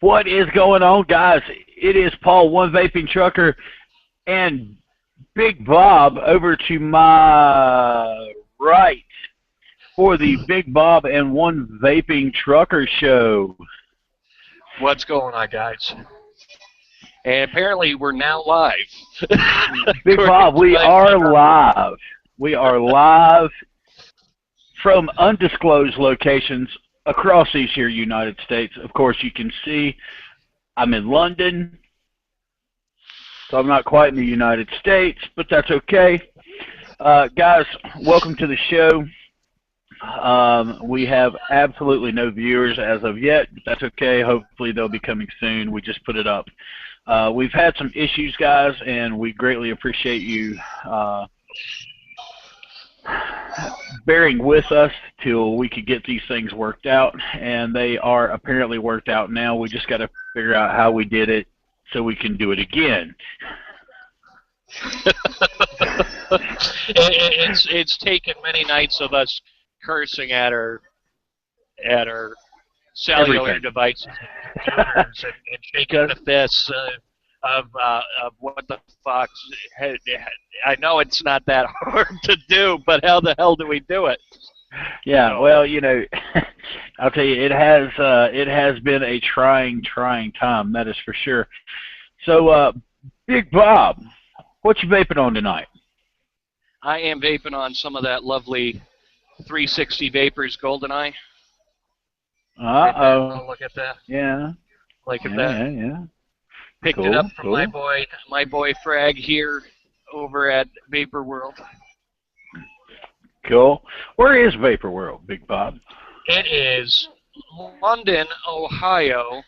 What is going on, guys? It is Paul, One Vaping Trucker, and Big Bob over to my right for the Big Bob and One Vaping Trucker show. What's going on, guys? And apparently we're now live. Big Bob, we are live. We are live from undisclosed locations across these here United States. Of course, you can see I'm in London, so I'm not quite in the United States, but that's okay. Guys, welcome to the show. We have absolutely no viewers as of yet, but that's okay. Hopefully they'll be coming soon. We just put it up. We've had some issues, guys, and we greatly appreciate you bearing with us till we could get these things worked out, and they are apparently worked out now. We just got to figure out how we did it so we can do it again. It's taken many nights of us cursing at our cellular devices and shaking the fists of what the fuck. I know it's not that hard to do, but how the hell do we do it? Yeah, well, you know, I'll tell you, it has been a trying time, that is for sure. So, Big Bob, what you vaping on tonight? I am vaping on some of that lovely 360 Vapors GoldenEye. Uh-oh. Look at that. Yeah. Look at that. Yeah. Picked it up from my boy Frag here over at Vapor World. Cool. Where is Vapor World, Big Bob? It is London, Ohio,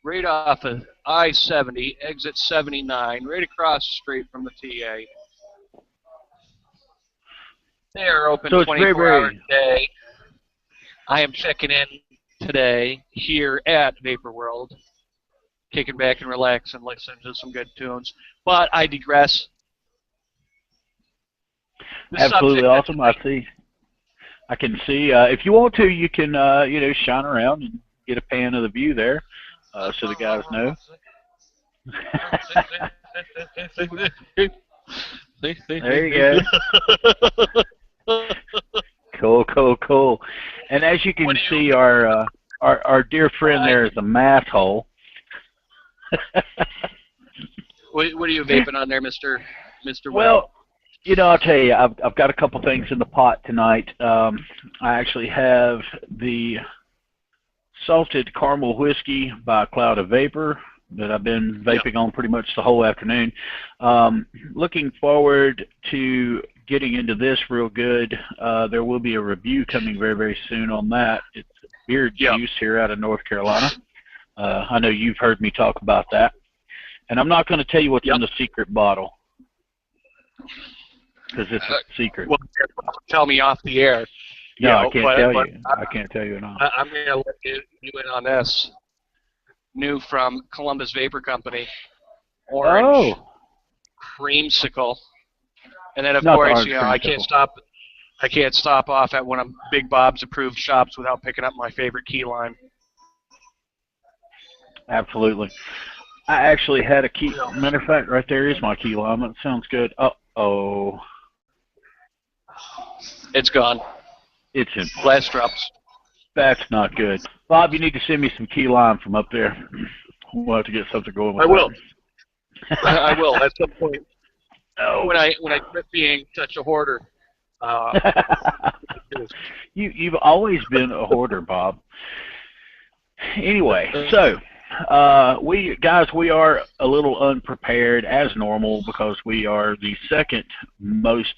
right off of I-70, exit 79, right across the street from the TA. They are open 24 hours a day. I am checking in today here at Vapor World, kicking back and relax and listening to some good tunes. But I digress. Absolutely awesome. I can see. If you want to, you can, you know, shine around and get a pan of the view there, so the guys know. There you go. Cool. And as you can see, our dear friend there is a mass hole. What are you vaping on there, Mr. Well, you know, I'll tell you, I've got a couple things in the pot tonight. I actually have the salted caramel whiskey by Cloud of Vapor that I've been vaping on pretty much the whole afternoon. Looking forward to getting into this real good. There will be a review coming very, very soon on that. It's beer juice here out of North Carolina. I know you've heard me talk about that. And I'm not going to tell you what's in the secret bottle, because it's a secret. Well, tell me off the air. No, I can't tell you. I can't tell you at all. I'm going to let you in on this. New from Columbus Vapor Company. Orange creamsicle. And then, of course, you know, I can't stop off at one of Big Bob's approved shops without picking up my favorite key lime. Absolutely. I actually had a key. Matter of fact, right there is my key lime. That sounds good. Uh-oh. It's gone. It's in. Last drops. That's not good. Bob, you need to send me some key lime from up there. We'll have to get something going with I will. I will at some point. Oh. When I quit being such a hoarder. You've always been a hoarder, Bob. Anyway, so we are a little unprepared as normal because we are the second most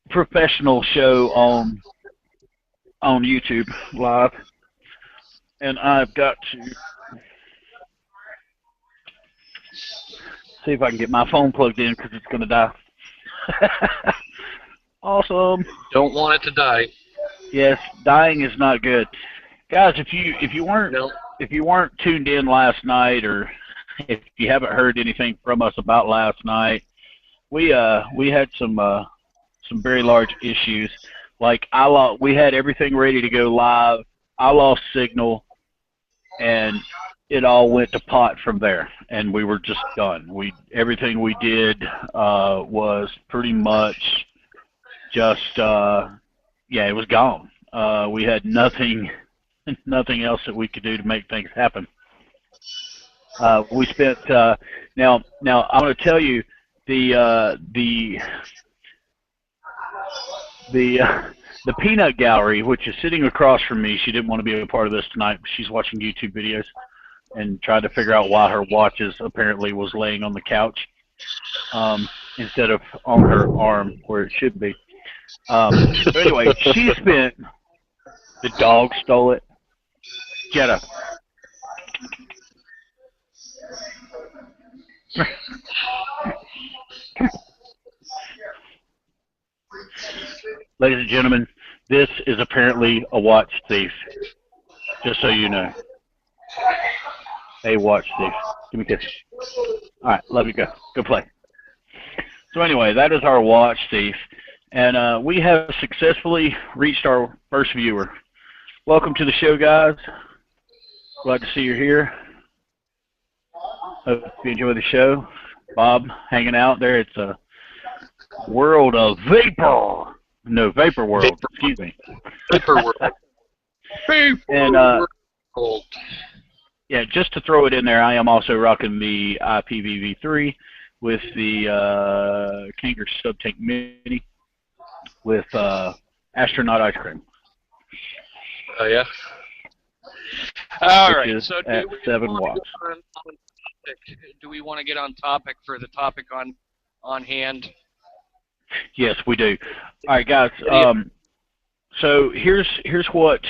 professional show on YouTube live, and I've got to see if I can get my phone plugged in because it's going to die. Awesome. Don't want it to die. Yes, dying is not good, guys. If you weren't tuned in last night, or if you haven't heard anything from us about last night, we had some very large issues Like we had everything ready to go live. I lost signal, and it all went to pot from there, and we were just done. Everything we did was pretty much just it was gone. We had nothing else that we could do to make things happen. We spent now I'm going to tell you the peanut gallery, which is sitting across from me. She didn't want to be a part of this tonight. She's watching YouTube videos and tried to figure out why her watches apparently was laying on the couch instead of on her arm where it should be. But anyway, she spent. The dog stole it. Jetta. Ladies and gentlemen, this is apparently a watch thief. Just so you know. A watch thief. Give me a kiss. All right, love you. Go play. So anyway, that is our watch thief. And we have successfully reached our first viewer. Welcome to the show, guys. Glad to see you're here. Hope you enjoy the show. Bob hanging out there. It's a world of vapor. No, vapor world. Excuse me. Vapor world. And yeah, just to throw it in there, I am also rocking the IPVV3 with the Kangaroo Subtank Mini with astronaut ice cream. Oh yeah. All right. So at 7 watts. Do we want to get on topic for the topic on hand? Yes, we do. All right, guys. So here's what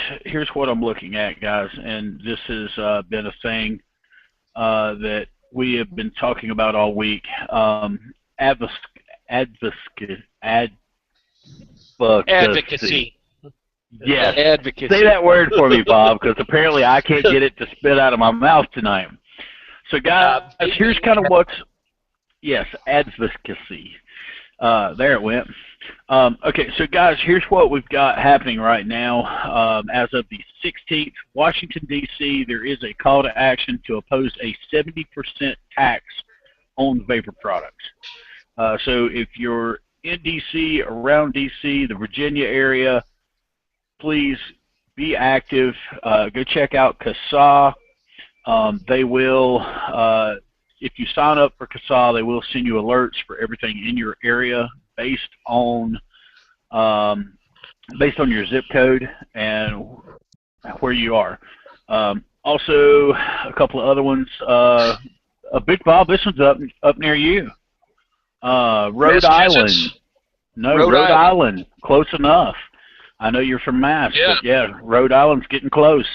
I'm looking at, guys, and this has been a thing that we have been talking about all week. Advocacy. Yes. Advocacy. Say that word for me, Bob, because apparently I can't get it to spit out of my mouth tonight. So, guys, here's kind of advocacy. There it went. Okay, so, guys, here's what we've got happening right now. As of the 16th, Washington, D.C., there is a call to action to oppose a 70% tax on vapor products. So if you're in D.C., around D.C., the Virginia area, please be active. Go check out CASA. They will, if you sign up for CASA, they will send you alerts for everything in your area based on your zip code and where you are. Also, a couple of other ones. A Big Bob, this one's up near you. Rhode Island. No, Rhode Island. Close enough. I know you're from Mass, but yeah, Rhode Island's getting close.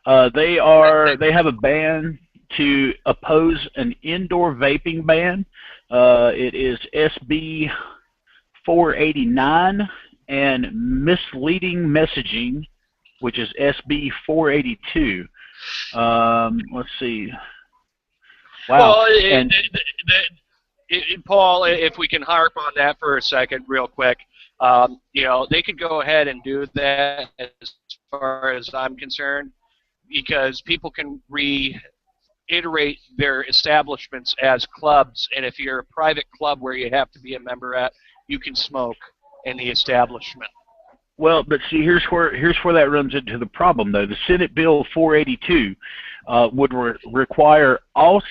They have a ban to oppose an indoor vaping ban. It is SB 489, and misleading messaging, which is SB 482. Let's see. Wow. Well, Paul, if we can harp on that for a second real quick, they could go ahead and do that as far as I'm concerned, because people can reiterate their establishments as clubs, and if you're a private club where you have to be a member at, you can smoke in the establishment. Well, but see, here's where that runs into the problem, though. The Senate Bill 482 would require all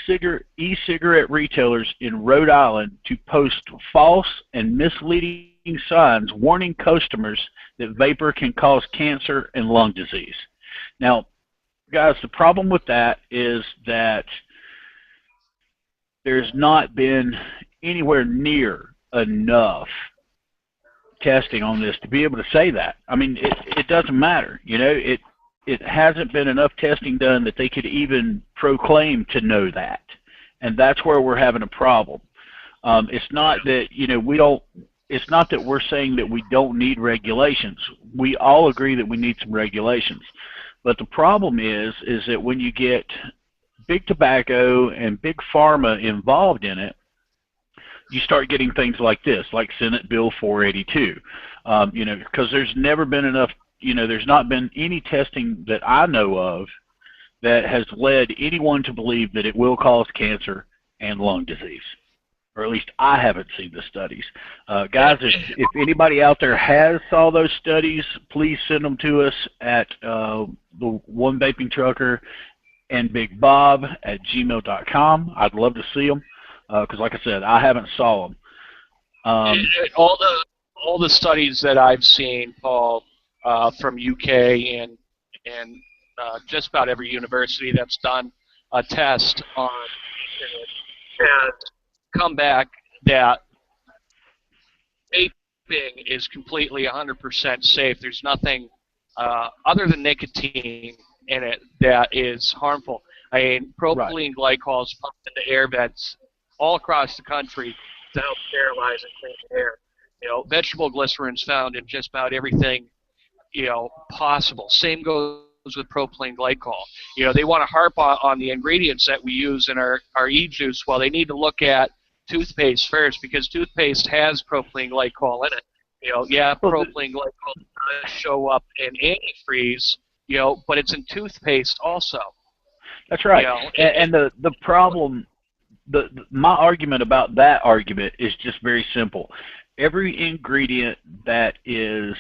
e-cigarette retailers in Rhode Island to post false and misleading signs warning customers that vapor can cause cancer and lung disease. Now, guys, the problem with that is that there's not been anywhere near enough testing on this to be able to say that. I mean, it doesn't matter. It hasn't been enough testing done that they could even proclaim to know that. And that's where we're having a problem. It's not that, it's not that we're saying that we don't need regulations. We all agree that we need some regulations. But the problem is that when you get big tobacco and big pharma involved in it, you start getting things like this, like Senate Bill 482. You know, because there's never been enough. You know, there's not been any testing that I know of that has led anyone to believe that it will cause cancer and lung disease. Or at least I haven't seen the studies. Guys, if anybody out there has saw those studies, please send them to us at the One Vaping Trucker and Big Bob at gmail.com. I'd love to see them because, like I said, I haven't saw them. All the studies that I've seen, Paul, from UK and just about every university that's done a test on has come back that vaping is completely 100% safe. There's nothing other than nicotine in it that is harmful. I mean, propylene glycol is pumped into air vents all across the country to help sterilize and clean the air. You know, vegetable glycerin is found in just about everything, you know, possible. Same goes with propylene glycol. You know, they want to harp on the ingredients that we use in our e-juice. Well, they need to look at toothpaste first because toothpaste has propylene glycol in it. You know, yeah, propylene glycol does show up in antifreeze, you know, but it's in toothpaste also. That's right. You know, and the problem, my argument about that argument is just very simple. Every ingredient that is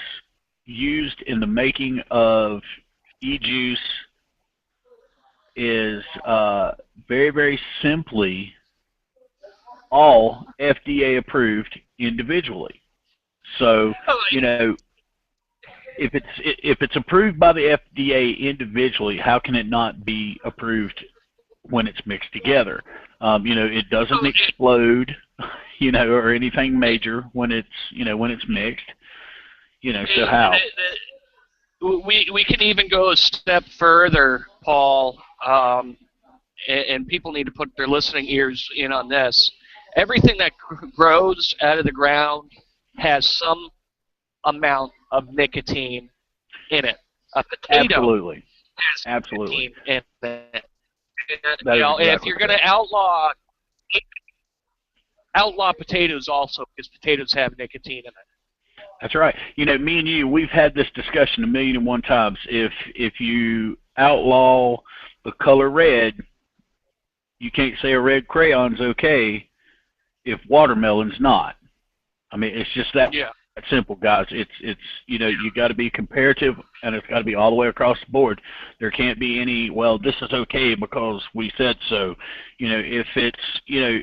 used in the making of e-juice is very, very simply all FDA approved individually. So, you know, if it's approved by the FDA individually, how can it not be approved when it's mixed together? You know, it doesn't explode, you know, or anything major when it's, you know, when it's mixed. You know, so how? We can even go a step further, Paul, and people need to put their listening ears in on this. Everything that grows out of the ground has some amount of nicotine in it. A potato Absolutely. has Absolutely. nicotine in it. And, you know, exactly. If you're going to outlaw potatoes also, because potatoes have nicotine in it. That's right. You know, me and you, we've had this discussion 1,000,001 times. If you outlaw the color red, you can't say a red crayon's okay if watermelon's not. I mean, it's just that simple, guys. It's you know, you got to be comparative, and it's got to be all the way across the board. There can't be any, well, this is okay because we said so. You know, if it's, you know,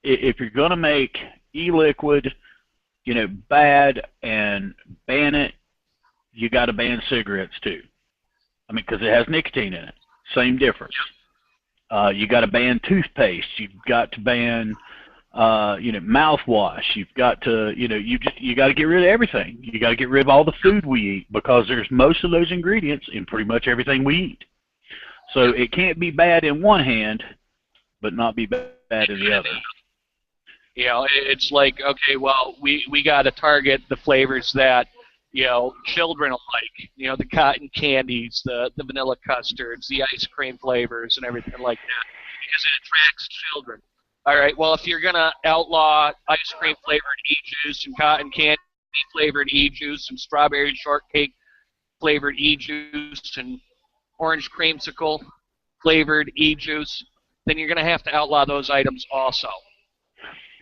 if you're going to make e-liquid, you know, bad and ban it, you got to ban cigarettes too. I mean, because it has nicotine in it. Same difference. You got to ban toothpaste. You've got to ban, you know, mouthwash. You've got to, you know, you got to get rid of everything. You got to get rid of all the food we eat because there's most of those ingredients in pretty much everything we eat. So it can't be bad in one hand, but not be bad in the other. You know, it's like, okay, well, we got to target the flavors that, you know, children will like. You know, the cotton candies, the vanilla custards, the ice cream flavors, and everything like that, because it attracts children. All right, well, if you're going to outlaw ice cream flavored e-juice and cotton candy flavored e-juice and strawberry shortcake flavored e-juice and orange creamsicle flavored e-juice, then you're going to have to outlaw those items also.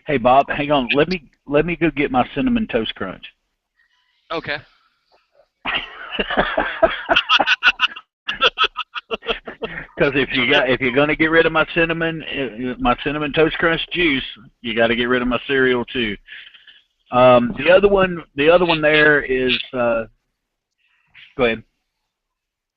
Hey Bob, hang on. Let me go get my cinnamon toast crunch. Okay. Because if you're gonna get rid of my cinnamon toast crunch juice, you got to get rid of my cereal too. The other one there is. Go ahead.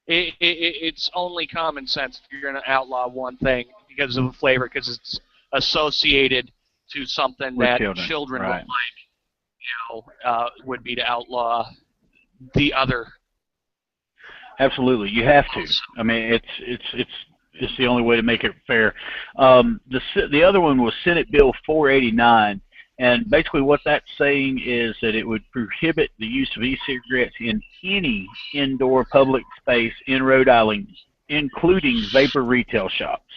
It's only common sense if you're going to outlaw one thing because of the flavor, because it's associated to something with that children right. would like, you know, would be to outlaw the other. Absolutely, you have to. I mean, it's the only way to make it fair. The other one was Senate Bill 489, and basically what that's saying is that it would prohibit the use of e-cigarettes in any indoor public space in Rhode Island, including vapor retail shops.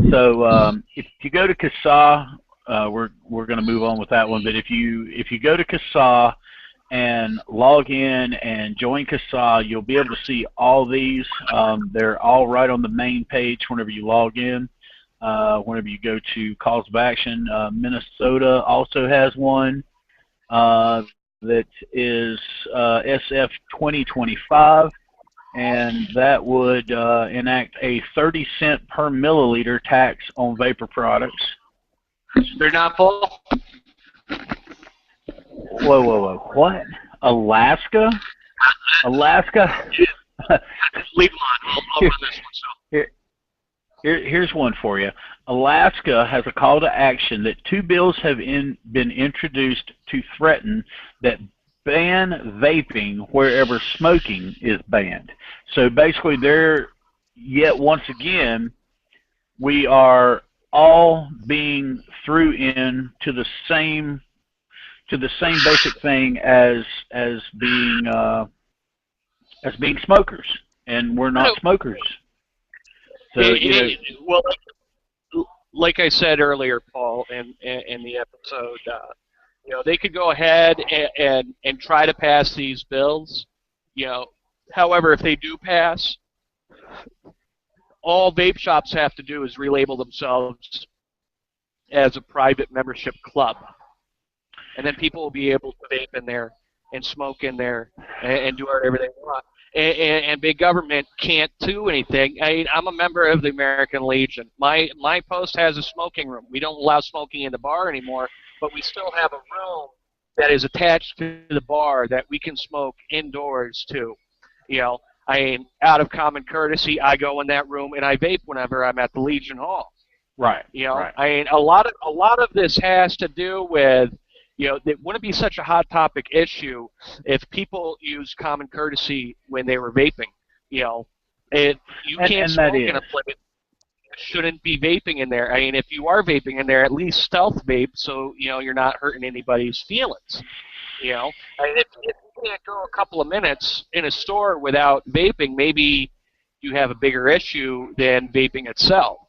So if you go to CASA, we're going to move on with that one. But if you go to CASA and log in and join CASA, you'll be able to see all these. They're all right on the main page whenever you log in. Whenever you go to calls of action, Minnesota also has one that is SF 2025, and that would enact a 30-cent per milliliter tax on vapor products. They're not full? Whoa, whoa, whoa. What? Alaska? Alaska? Leave them on. I'll run this one. Here's one for you. Alaska has a call to action that 2 bills have been introduced to threaten that ban vaping wherever smoking is banned. So basically, yet once again, we are all being threw in to the same basic thing as being smokers, and we're not smokers. So well, like I said earlier, Paul, in the episode, they could go ahead and try to pass these bills. However, if they do pass, all vape shops have to do is relabel themselves as a private membership club, and then people will be able to vape in there and smoke in there and do whatever they want. And big government can't do anything. I'm a member of the American Legion. My post has a smoking room. We don't allow smoking in the bar anymore, but we still have a room that is attached to the bar that we can smoke indoors too. Out of common courtesy, I go in that room and I vape whenever I'm at the Legion Hall. Right. Right. A lot of this has to do with, it wouldn't be such a hot topic issue if people used common courtesy when they were vaping. You can't smoke in a place. You shouldn't be vaping in there. If you are vaping in there, at least stealth vape, so you're not hurting anybody's feelings. If you can't go a couple of minutes in a store without vaping, maybe you have a bigger issue than vaping itself.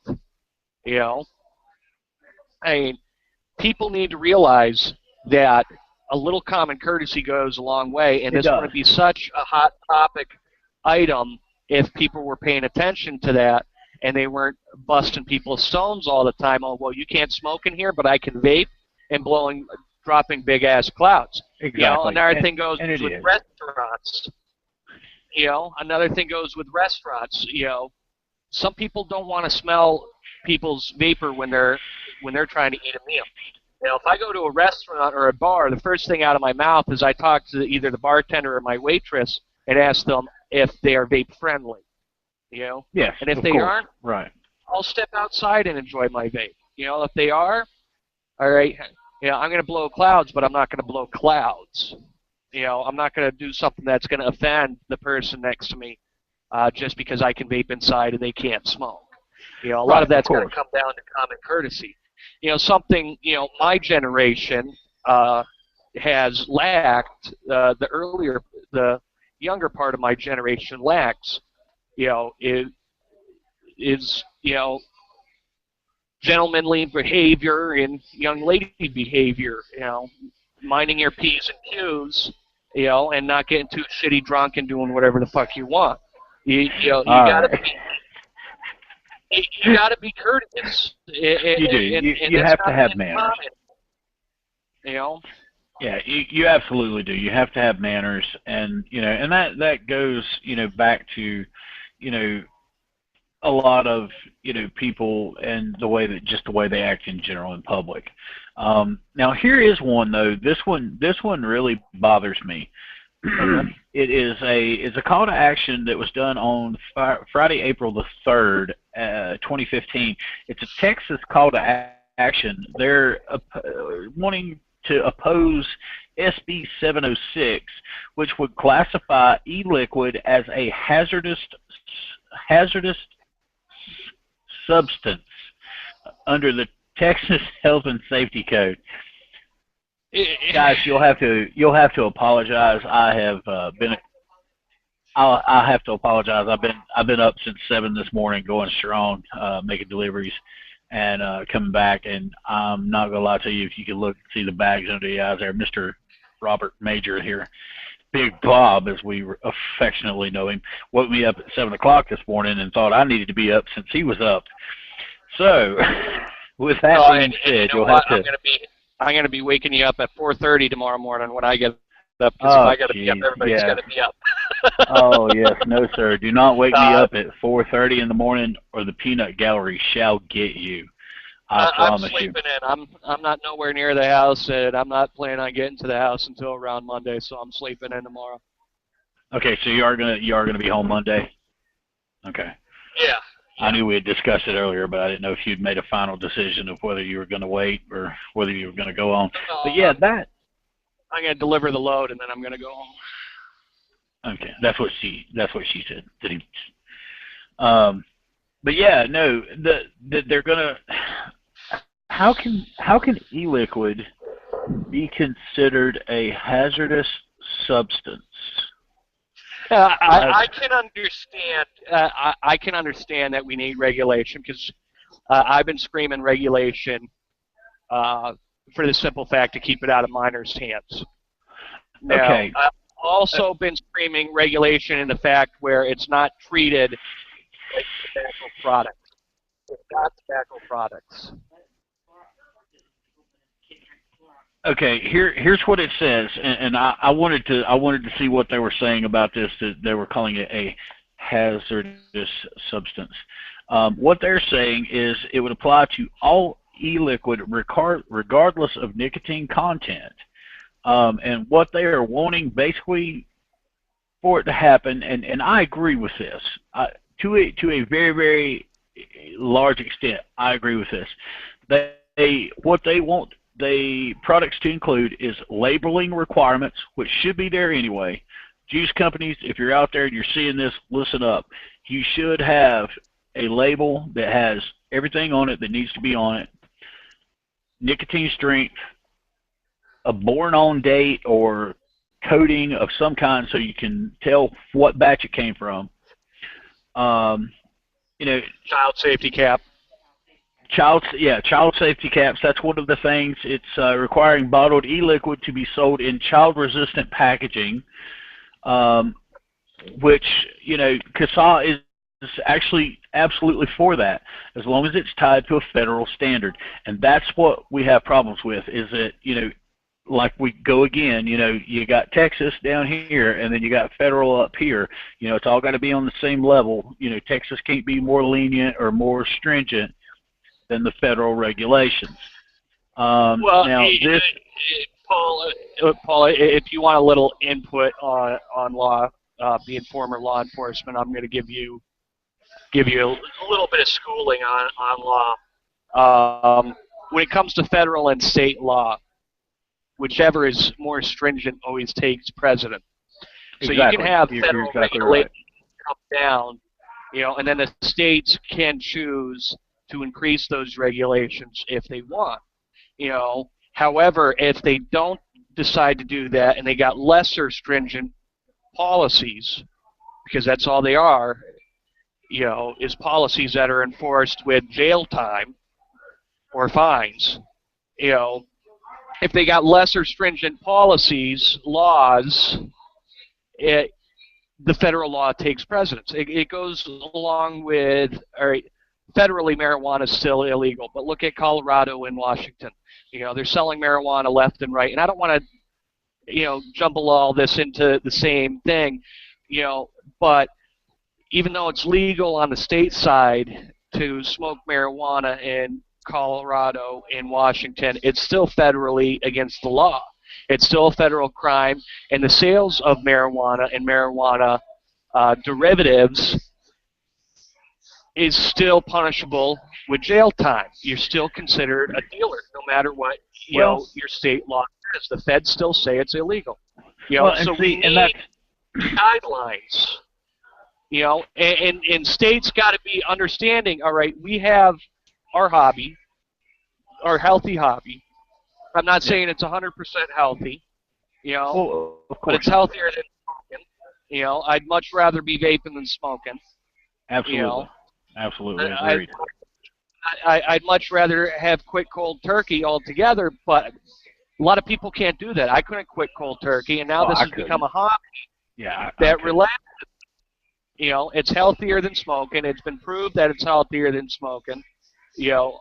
People need to realize that a little common courtesy goes a long way, and this wouldn't be such a hot topic item if people were paying attention to that and they weren't busting people's stones all the time. Oh, well, you can't smoke in here, but I can vape, and dropping big ass clouds. Exactly. Another thing goes with restaurants. Another thing goes with restaurants. Some people don't want to smell people's vapor when they're trying to eat a meal. If I go to a restaurant or a bar, the first thing out of my mouth is I talk to either the bartender or my waitress and ask them if they are vape friendly. Yes. And if they aren't, right, I'll step outside and enjoy my vape. If they are, all right, I'm going to blow clouds, but I'm not going to blow clouds. I'm not going to do something that's going to offend the person next to me just because I can vape inside and they can't smoke. A lot of that's going to come down to common courtesy. Something, my generation has lacked, the younger part of my generation lacks, is gentlemanly behavior and young lady behavior, minding your P's and Q's, and not getting too shitty drunk and doing whatever the fuck you want. You gotta be courteous. You do. You have to have manners. Yeah, you absolutely do. You have to have manners, and and that goes back to a lot of people and the way they act in general in public. Now here is one though. This one really bothers me. It's a call to action that was done on Friday, April the 3rd, 2015. It's a Texas call to action. They're wanting to oppose SB 706, which would classify e-liquid as a hazardous substance under the Texas Health and Safety Code. Guys, you'll have to apologize. I have to apologize. I've been up since 7 this morning, going strong, making deliveries, and coming back. And I'm not gonna lie to you. If you could see the bags under the eyes there, Mr. Robert Major here. Big Bob, as we affectionately know him, woke me up at 7 o'clock this morning and thought I needed to be up since he was up. So, with that being said, you'll have to. I'm gonna be waking you up at 4:30 tomorrow morning when I get up. Because if I got to be up, everybody's got to be up. Oh yes, no sir. Do not wake me up at 4:30 in the morning, or the peanut gallery shall get you. I promise I'm sleeping in. I'm not nowhere near the house, and I'm not planning on getting to the house until around Monday. So I'm sleeping in tomorrow. Okay, so you are gonna be home Monday. Okay. Yeah. I knew we had discussed it earlier, but I didn't know if you'd made a final decision of whether you were going to wait or whether you were going to go on. But yeah, I'm going to deliver the load, and then I'm going to go home. Okay, that's what she said. But yeah, no, they're gonna. How can e-liquid be considered a hazardous substance? I can understand. I can understand that we need regulation because I've been screaming regulation for the simple fact to keep it out of minors' hands. Now, okay. I've also been screaming regulation in the fact where it's not treated like tobacco products. It's not tobacco products. Okay, here's what it says, and I wanted to see what they were saying about this. That they were calling it a hazardous substance. What they're saying is it would apply to all e-liquid regardless of nicotine content. And what they are wanting basically for it to happen, and I agree with this to a very, very large extent. I agree with this. What they want the products to include is labeling requirements, which should be there anyway. Juice companies, if you're out there and you're seeing this, listen up. You should have a label that has everything on it that needs to be on it. Nicotine strength, a born-on date or coding of some kind so you can tell what batch it came from. Child safety cap. Child safety caps. That's one of the things. It's requiring bottled e-liquid to be sold in child-resistant packaging, which CASA is actually absolutely for that, as long as it's tied to a federal standard. And that's what we have problems with. Is that like we go again. You got Texas down here, and then you got federal up here. It's all got to be on the same level. Texas can't be more lenient or more stringent than the federal regulations. Paul, if you want a little input on law, being former law enforcement, I'm going to give you a little bit of schooling on law. When it comes to federal and state law, whichever is more stringent always takes precedent. So you can have federal regulations come down, and then the states can choose to increase those regulations if they want. However, if they don't decide to do that and they got lesser stringent policies, because that's all they are, is policies that are enforced with jail time or fines. If they got lesser stringent policies, laws, the federal law takes precedence. It goes along with, all right, federally marijuana is still illegal, but look at Colorado and Washington. They're selling marijuana left and right, and I don't want to, jumble all this into the same thing, but even though it's legal on the state side to smoke marijuana in Colorado and Washington, it's still federally against the law. It's still a federal crime, and the sales of marijuana and marijuana derivatives is still punishable with jail time. You're still considered a dealer, no matter what your state law is. The feds still say it's illegal. So we need guidelines. And states got to be understanding. All right, we have our hobby, our healthy hobby. I'm not saying it's 100% healthy, but it's healthier than smoking. I'd much rather be vaping than smoking. Absolutely. Absolutely agreed. I'd much rather have quit cold turkey altogether, but A lot of people can't do that. I couldn't quit cold turkey, and now this has become a hobby that relaxes. You know, it's healthier than smoking. It's been proved that it's healthier than smoking. You know,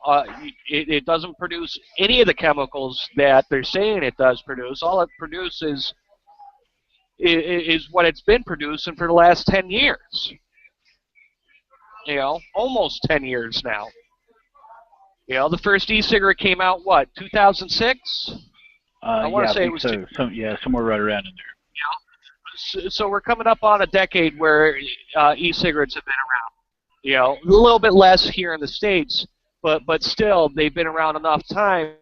it doesn't produce any of the chemicals that they're saying it does produce. All it produces is what it's been producing for the last 10 years. You know, almost 10 years now. You know, the first e-cigarette came out, what, 2006? I want to say it was so. Somewhere right around in there. You know, so we're coming up on a decade where e-cigarettes have been around. You know, a little bit less here in the States, but still, they've been around enough time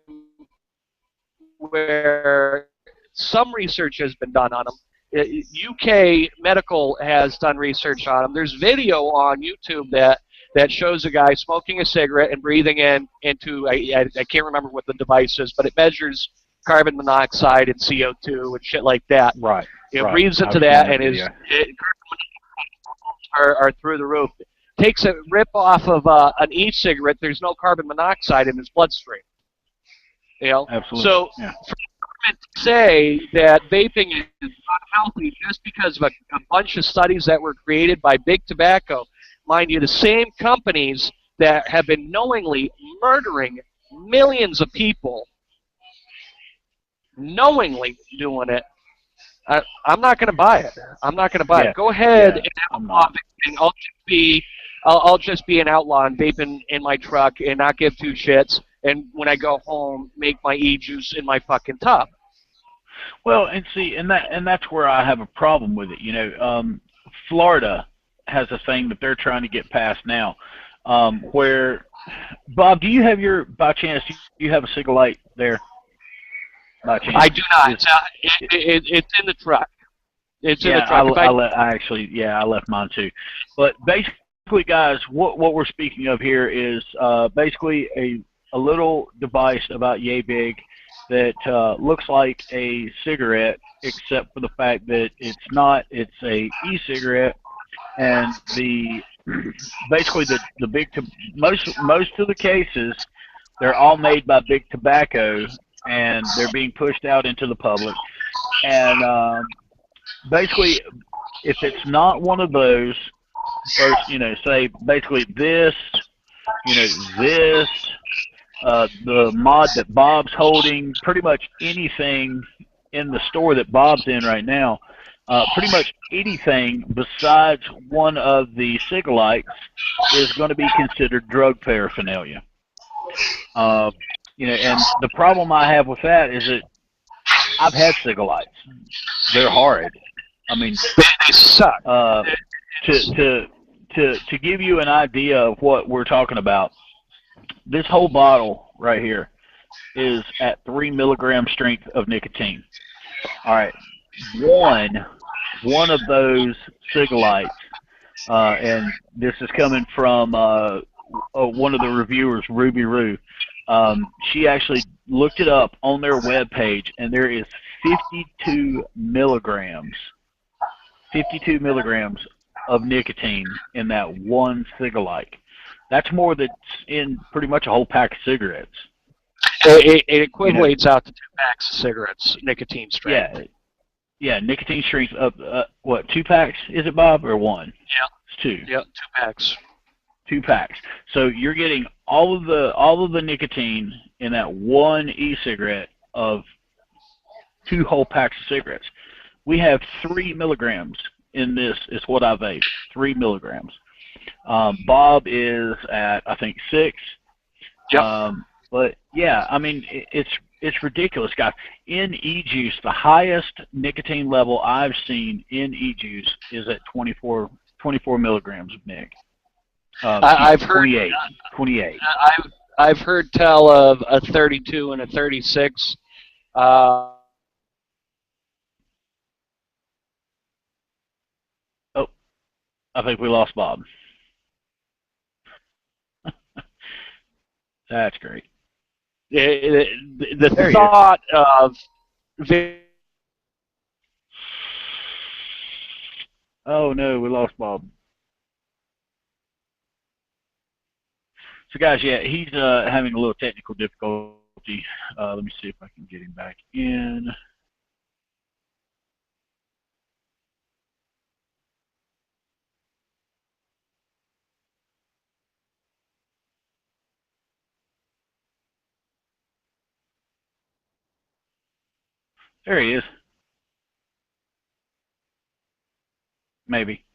where some research has been done on them. UK Medical has done research on them. There's video on YouTube that shows a guy smoking a cigarette and breathing into, I can't remember what the device is, but it measures carbon monoxide and CO2 and shit like that. Right. It breathes into that, and are through the roof. Takes a rip off of an e-cigarette, there's no carbon monoxide in his bloodstream. You know? Absolutely. So for the government to say that vaping is not healthy just because of a bunch of studies that were created by Big Tobacco, mind you, the same companies that have been knowingly murdering millions of people, knowingly doing it, I'm not going to buy it. I'm not going to buy it. Go ahead and outlaw it, and I'll just be an outlaw and vape in my truck and not give two shits. And when I go home, make my e-juice in my fucking tub. Well, and see, and that's where I have a problem with it. You know, Florida has a thing that they're trying to get passed now, where, Bob, do you have by chance, do you have a Cigalite there? By chance? I do not. It's in the truck. It's in the truck. I left mine too. But basically, guys, what we're speaking of here is basically a little device about yay big that looks like a cigarette, except for the fact that it's not. It's a e-cigarette, and basically the big most of the cases, they're all made by Big Tobacco, and they're being pushed out into the public. And basically, if it's not one of those, first, you know, say basically this, you know, this, the mod that Bob's holding, pretty much anything in the store that Bob's in right now, pretty much anything besides one of the Cigalites is going to be considered drug paraphernalia. You know, and the problem I have with that is that I've had Cigalites. They're horrid. I mean, they suck. To give you an idea of what we're talking about, this whole bottle right here is at 3 milligram strength of nicotine. All right, one of those Cigalites, and this is coming from one of the reviewers, Ruby Roo. She actually looked it up on their webpage, and there is 52 milligrams of nicotine in that one Cigalite. That's more than in pretty much a whole pack of cigarettes. It equates out to 2 packs of cigarettes, nicotine strength. Yeah, nicotine strength of what, 2 packs? Is it, Bob, or 1? Yeah, it's 2. Yeah, 2 packs. 2 packs. So you're getting all of the nicotine in that one e-cigarette of 2 whole packs of cigarettes. We have 3 milligrams in this. Is what I vape. 3 milligrams. Bob is at, I think, 6. Yep. But yeah, I mean, it's ridiculous, guys. In e-juice, the highest nicotine level I've seen in e-juice is at 24 milligrams of nic. I've heard 28. I've heard tell of a 32 and a 36. Oh, I think we lost Bob. That's great. The thought of oh no, we lost Bob. So guys, yeah, he's having a little technical difficulty. Let me see if I can get him back in. There he is. Maybe.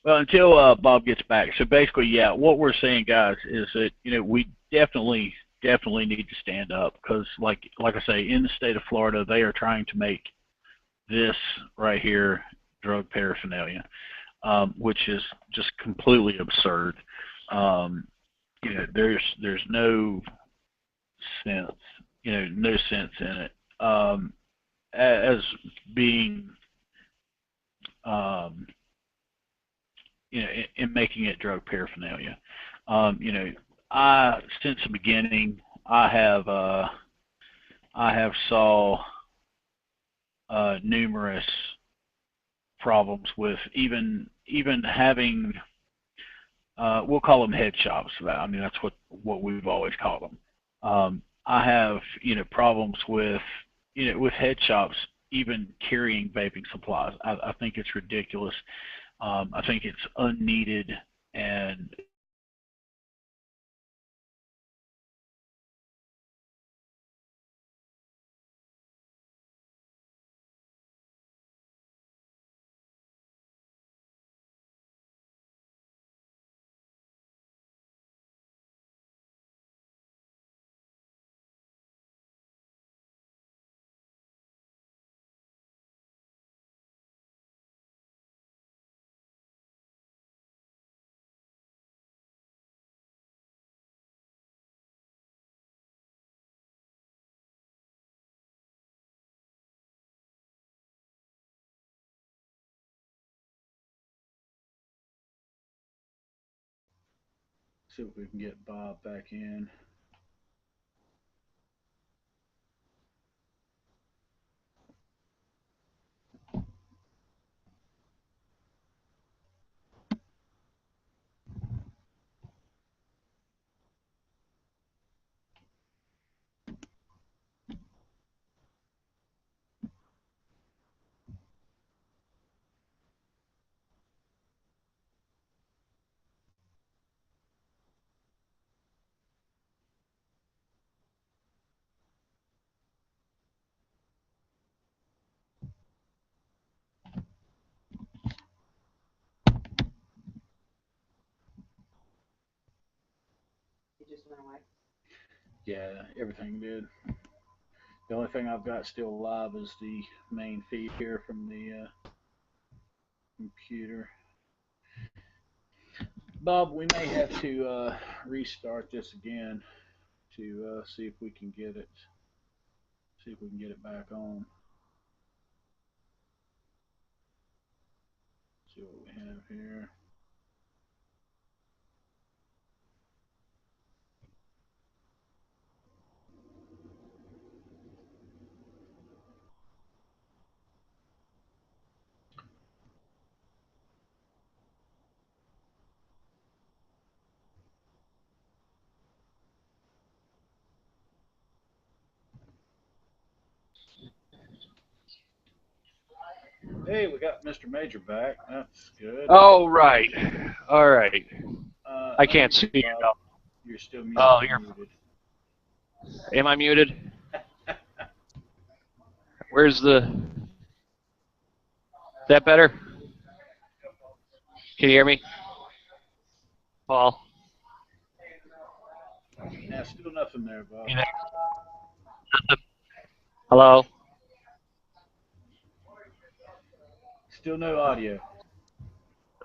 Well, until Bob gets back. So basically, yeah, what we're saying, guys, is that we definitely need to stand up because, like I say, in the state of Florida, they are trying to make this right here drug paraphernalia, which is just completely absurd. There's no sense, no sense in it as being in making it drug paraphernalia. Since the beginning, I have saw numerous problems with even having we'll call them head shops. I mean, that's what we've always called them. I have problems with with head shops even carrying vaping supplies. I think it's ridiculous. I think it's unneeded and see if we can get Bob back in. Yeah, everything did. The only thing I've got still alive is the main feed here from the computer. Bob, we may have to restart this again to see if we can get it. See if we can get it back on. See what we have here. Hey, we got Mr. Major back. That's good. Oh, right. All right. I can't see you now. You're still muted. Oh, you're muted. Am I muted? Where's the... Is that better? Can you hear me? Paul? Yeah, still nothing there, Bob. Hello? Still no audio.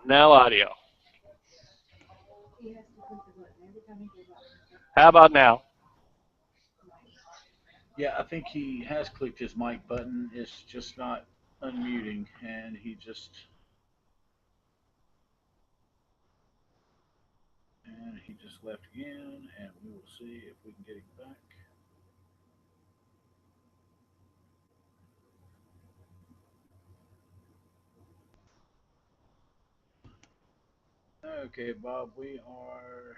No audio. How about now? Yeah, I think he has clicked his mic button. It's just not unmuting, and he just left again, and we will see if we can get him back. Okay, Bob, we are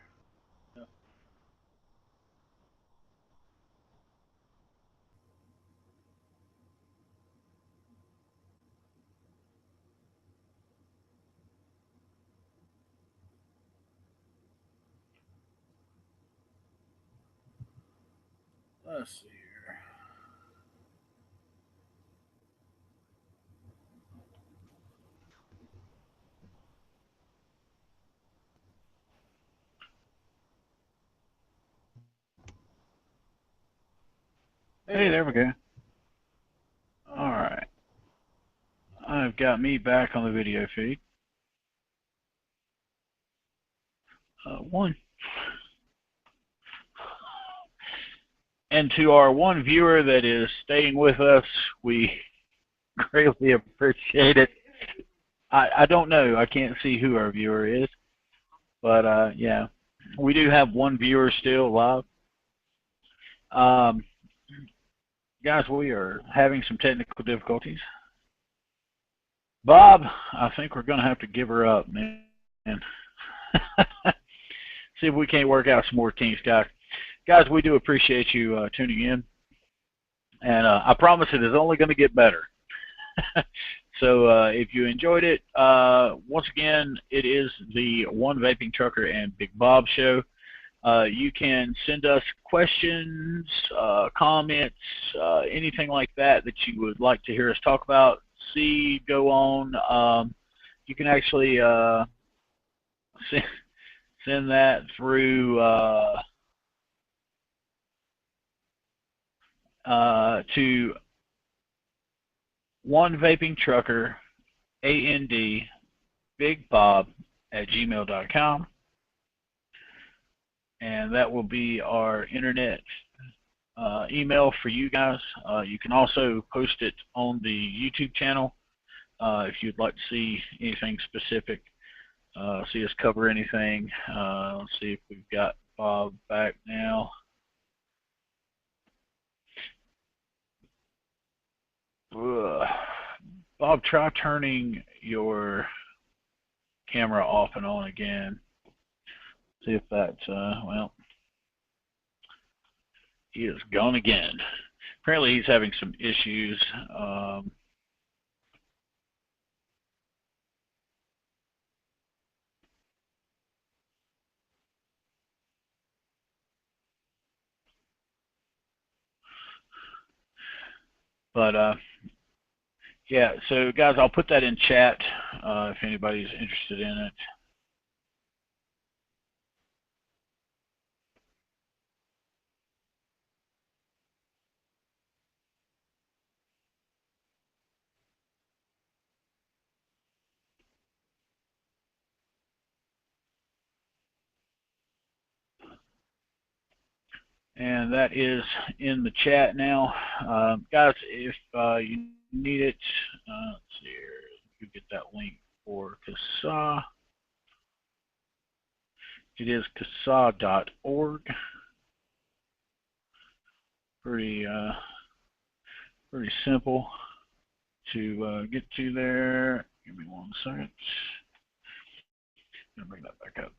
Let's see here. Hey, there we go. All right. I've got me back on the video feed. One. And to our one viewer that is staying with us, we greatly appreciate it. I don't know. I can't see who our viewer is. But yeah, we do have one viewer still live. Guys, we are having some technical difficulties. Bob, I think we're going to have to give her up, man. See if we can't work out some more teams, guys. Guys, we do appreciate you tuning in. And I promise it is only going to get better. So if you enjoyed it, once again, it is the One Vaping Trucker and Big Bob show. You can send us questions, comments, anything like that that you would like to hear us talk about, see, go on. You can actually send that through to One Vaping Trucker, AND, Big Bob at gmail.com. And that will be our internet email for you guys. You can also post it on the YouTube channel if you'd like to see anything specific, see us cover anything. Let's see if we've got Bob back now. Bob, try turning your camera off and on again. See if that's, well, he is gone again. Apparently he's having some issues. But yeah, so guys, I'll put that in chat if anybody's interested in it. And that is in the chat now. Guys, if you need it, let's see here, you get that link for CASA. It is CASA.org. Pretty simple to get to there. Give me 1 second. I'm gonna bring that back up.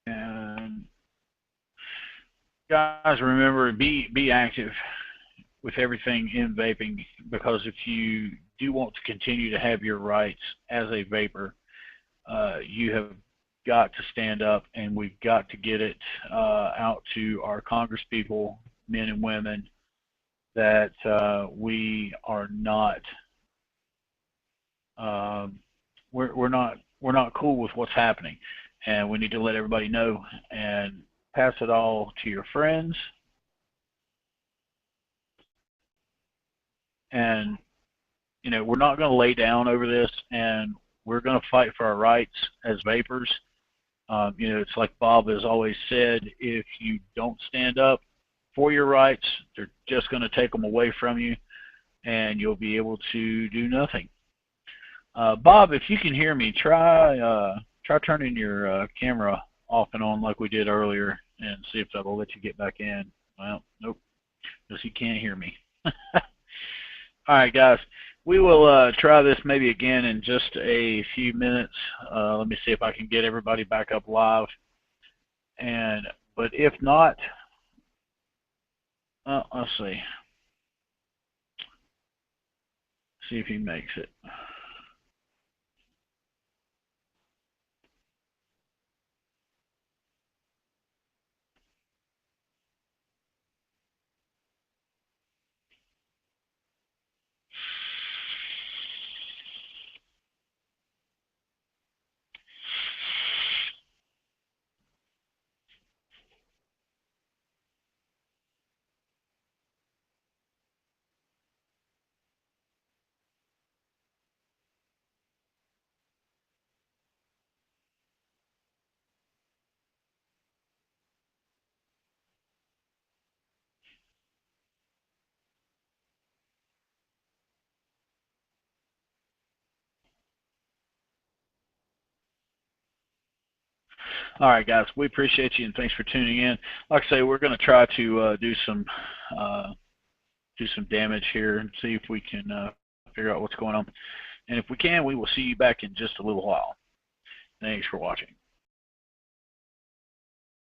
And guys, remember, be active with everything in vaping, because if you do want to continue to have your rights as a vapor, you have got to stand up, and we've got to get it out to our Congress people, men and women, that we are not we're not cool with what's happening, and we need to let everybody know and pass it all to your friends. And you know, we're not going to lay down over this, and we're going to fight for our rights as vapors. You know, it's like Bob has always said, if you don't stand up for your rights, they're just going to take them away from you, and you'll be able to do nothing. Bob, if you can hear me, try turning your camera off and on like we did earlier, and see if that'll let you get back in. Well, nope, because he can't hear me. All right, guys, we will try this maybe again in just a few minutes. Let me see if I can get everybody back up live. But if not, let's see. See if he makes it. All right, guys, we appreciate you and thanks for tuning in. Like I say, we're going to try to do some damage here and see if we can figure out what's going on. And if we can, we will see you back in just a little while. Thanks for watching.